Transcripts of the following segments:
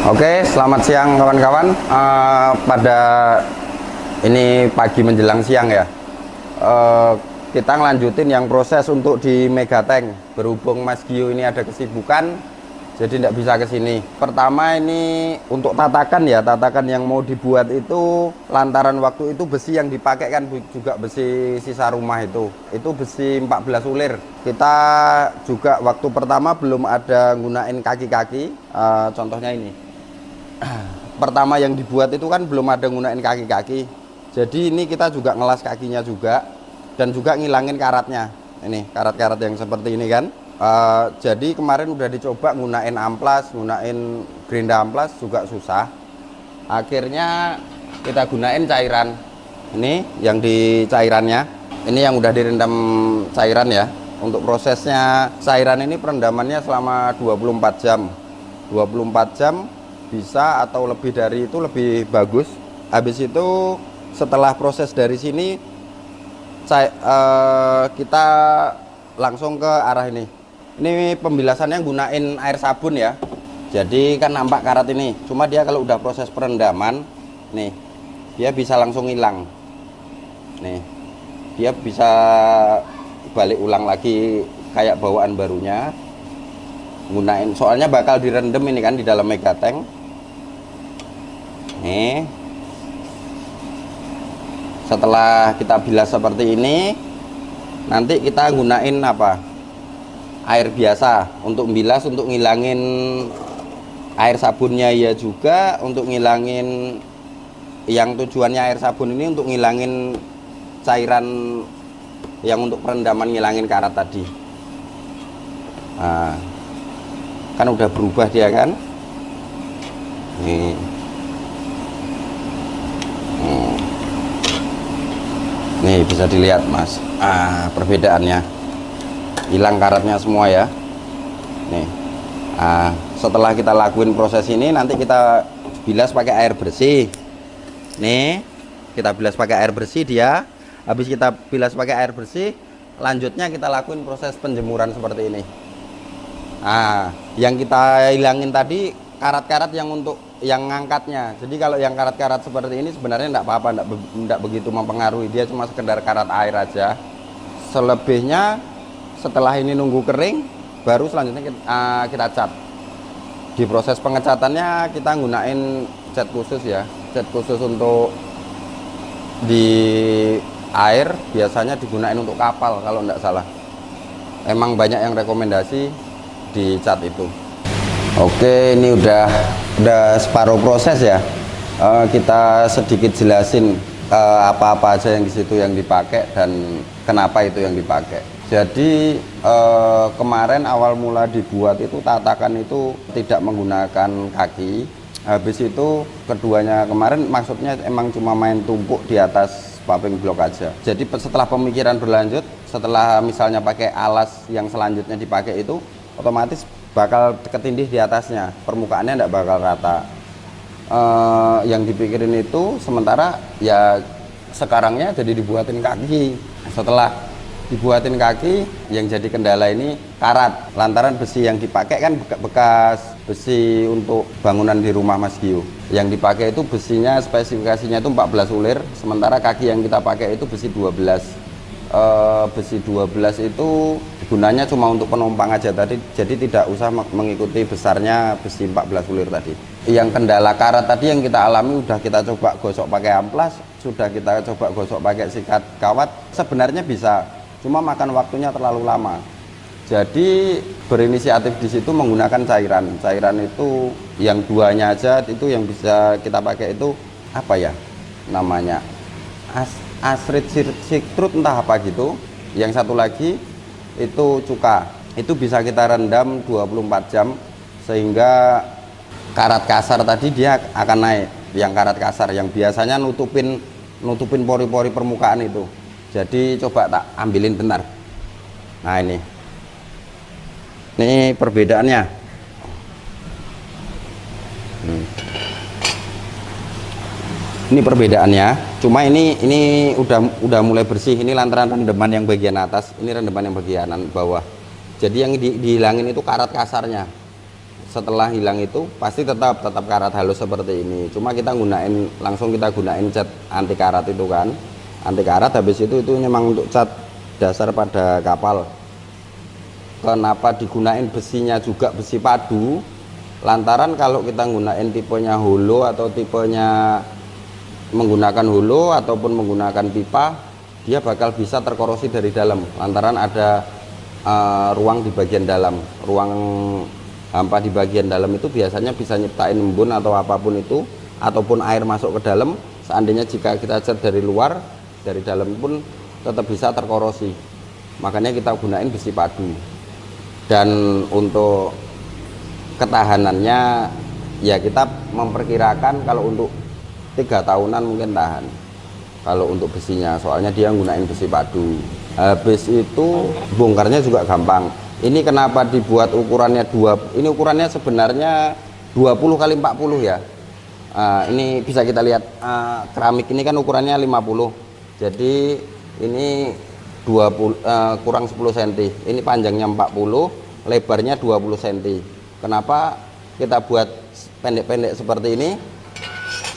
Oke, selamat siang kawan-kawan. Pada ini pagi menjelang siang ya. Kita ngelanjutin yang proses untuk di Megatank. Berhubung Mas Gio ini ada kesibukan, jadi tidak bisa ke sini. Pertama ini untuk tatakan ya, tatakan yang mau dibuat itu lantaran waktu itu besi yang dipakai kan juga besi sisa rumah itu besi 14 ulir. Kita juga waktu pertama belum ada gunain kaki-kaki, contohnya ini. Pertama yang dibuat itu kan belum ada gunain kaki-kaki, jadi ini kita juga ngelas kakinya juga dan juga ngilangin karatnya. Ini karat-karat yang seperti ini kan. Jadi kemarin udah dicoba gunain amplas, gunain gerinda amplas juga susah. Akhirnya kita gunain cairan. Ini yang di cairannya, ini yang udah direndam cairan ya. Untuk prosesnya cairan ini perendamannya selama 24 jam 24 jam bisa, atau lebih dari itu lebih bagus. Habis itu setelah proses dari sini kita langsung ke arah ini. Ini pembilasannya gunain air sabun ya. Jadi kan nampak karat ini, cuma dia kalau udah proses perendaman nih, dia bisa langsung hilang. Nih, dia bisa balik ulang lagi kayak bawaan barunya. Gunain, soalnya bakal direndam ini kan di dalam Megatank. Nih, setelah kita bilas seperti ini, nanti kita gunain apa? Air biasa untuk bilas, untuk ngilangin air sabunnya ya, juga untuk ngilangin, yang tujuannya air sabun ini untuk ngilangin cairan yang untuk perendaman, ngilangin karat tadi. Nah, kan udah berubah dia kan. Nih. Nih bisa dilihat Mas, perbedaannya, hilang karatnya semua ya. Nih, setelah kita lakuin proses ini, nanti kita bilas pakai air bersih. Nih, kita bilas pakai air bersih dia. Habis kita bilas pakai air bersih, lanjutnya kita lakuin proses penjemuran seperti ini. Yang kita hilangin tadi karat-karat yang untuk yang ngangkatnya. Jadi kalau yang karat-karat seperti ini sebenarnya enggak apa-apa, enggak begitu mempengaruhi, dia cuma sekedar karat air aja. Selebihnya setelah ini nunggu kering, baru selanjutnya kita cat. Di proses pengecatannya kita gunain cat khusus ya, cat khusus untuk di air, biasanya digunain untuk kapal kalau enggak salah. Emang banyak yang rekomendasi di cat itu. Oke, ini udah separuh proses ya. Kita sedikit jelasin apa-apa aja yang di situ yang dipakai dan kenapa itu yang dipakai. Jadi kemarin awal mula dibuat itu tatakan itu tidak menggunakan kaki. Habis itu keduanya kemarin maksudnya emang cuma main tumpuk di atas paving block aja. Jadi setelah pemikiran berlanjut, setelah misalnya pakai alas yang selanjutnya dipakai itu, otomatis bakal ketindih di atasnya, permukaannya tidak bakal rata. Yang dipikirin itu sementara ya sekarangnya jadi dibuatin kaki. Setelah dibuatin kaki, yang jadi kendala ini karat, lantaran besi yang dipakai kan bekas besi untuk bangunan di rumah Mas Gio. Yang dipakai itu besinya, spesifikasinya itu 14 ulir, sementara kaki yang kita pakai itu besi 12. Besi 12 itu gunanya cuma untuk penumpang aja tadi, jadi tidak usah mengikuti besarnya besi 14 ulir tadi. Yang kendala karat tadi yang kita alami, udah kita coba gosok pakai amplas, sudah kita coba gosok pakai sikat kawat, sebenarnya bisa, cuma makan waktunya terlalu lama. Jadi berinisiatif di situ menggunakan cairan itu yang duanya aja, itu yang bisa kita pakai itu apa ya namanya, Asrid citrut entah apa gitu. Yang satu lagi itu cuka, itu bisa kita rendam 24 jam sehingga karat kasar tadi dia akan naik. Yang karat kasar yang biasanya nutupin pori-pori permukaan itu. Jadi coba tak ambilin bentar. Nah ini perbedaannya. Ini perbedaannya. Cuma ini udah mulai bersih. Ini lantaran rendeman yang bagian atas, ini rendeman yang bagian bawah. Jadi yang dihilangin itu karat kasarnya. setelah hilang itu pasti tetap karat halus seperti ini. Cuma kita gunain cat anti karat itu kan, anti karat. Habis itu memang untuk cat dasar pada kapal. Kenapa digunain besinya juga besi padu? Lantaran kalau kita gunain tipenya holo atau tipenya menggunakan holo ataupun menggunakan pipa, dia bakal bisa terkorosi dari dalam lantaran ada ruang di bagian dalam. Ruang hampa di bagian dalam itu biasanya bisa nyiptain embun atau apapun itu, ataupun air masuk ke dalam. Seandainya jika kita cat dari luar, dari dalam pun tetap bisa terkorosi. Makanya kita gunain besi padu. Dan untuk ketahanannya ya kita memperkirakan kalau untuk 3 tahunan mungkin tahan kalau untuk besinya, soalnya dia gunain besi padu. Habis itu bongkarnya juga gampang. Ini kenapa dibuat ukurannya ini ukurannya sebenarnya 20 kali 40 ya. Ini bisa kita lihat, keramik ini kan ukurannya 50, jadi ini 20 kurang 10 cm. Ini panjangnya 40, lebarnya 20 cm. Kenapa kita buat pendek-pendek seperti ini?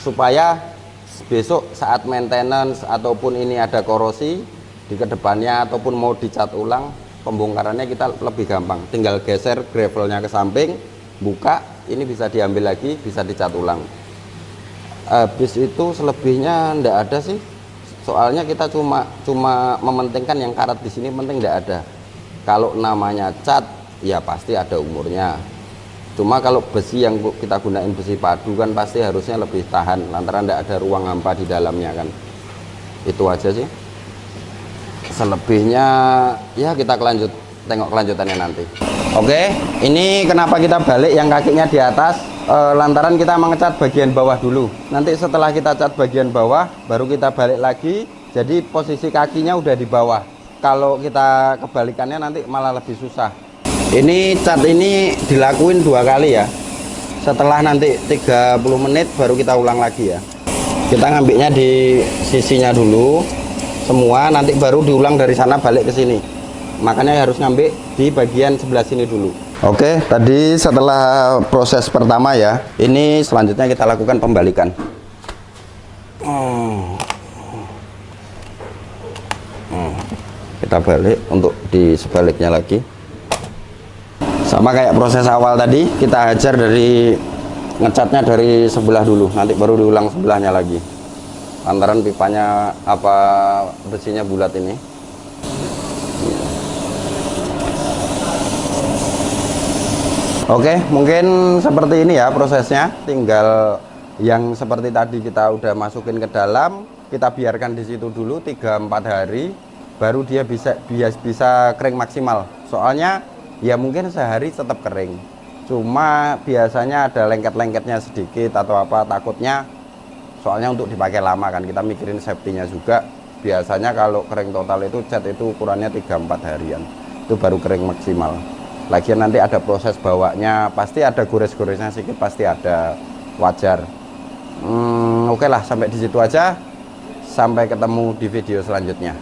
Supaya besok saat maintenance ataupun ini ada korosi di kedepannya ataupun mau dicat ulang, pembongkarannya kita lebih gampang. Tinggal geser gravelnya ke samping, buka, ini bisa diambil lagi, bisa dicat ulang. Habis itu selebihnya ndak ada sih, soalnya kita cuma mementingkan yang karat di sini penting, ndak ada. Kalau namanya cat ya pasti ada umurnya. Cuma kalau besi yang kita gunain besi padu kan pasti harusnya lebih tahan lantaran ndak ada ruang hampa di dalamnya kan. Itu aja sih. Selebihnya ya kita tengok kelanjutannya nanti. Oke, ini kenapa kita balik yang kakinya di atas, lantaran kita mengecat bagian bawah dulu. Nanti setelah kita cat bagian bawah baru kita balik lagi, jadi posisi kakinya udah di bawah. Kalau kita kebalikannya nanti malah lebih susah. Ini cat ini dilakuin 2 kali ya, setelah nanti 30 menit baru kita ulang lagi ya. Kita ngambilnya di sisinya dulu semua, nanti baru diulang dari sana balik ke sini. Makanya harus ngambil di bagian sebelah sini dulu. Oke, tadi setelah proses pertama ya, ini selanjutnya kita lakukan pembalikan. Kita balik untuk di sebaliknya lagi. Sama kayak proses awal tadi, kita hajar dari ngecatnya dari sebelah dulu, nanti baru diulang sebelahnya lagi. Lantaran pipanya besinya bulat ini. Oke, mungkin seperti ini ya prosesnya. Tinggal yang seperti tadi kita udah masukin ke dalam, kita biarkan di situ dulu 3-4 hari, baru dia bisa kering maksimal. Soalnya ya mungkin sehari tetap kering. Cuma biasanya ada lengket-lengketnya sedikit atau apa, takutnya soalnya untuk dipakai lama kan, kita mikirin safety-nya juga. Biasanya kalau kering total itu cat itu ukurannya 3-4 harian, itu baru kering maksimal. Lagian nanti ada proses bawanya, pasti ada gores-goresnya sedikit, pasti ada, wajar. Oke lah, sampai di situ aja. Sampai ketemu di video selanjutnya.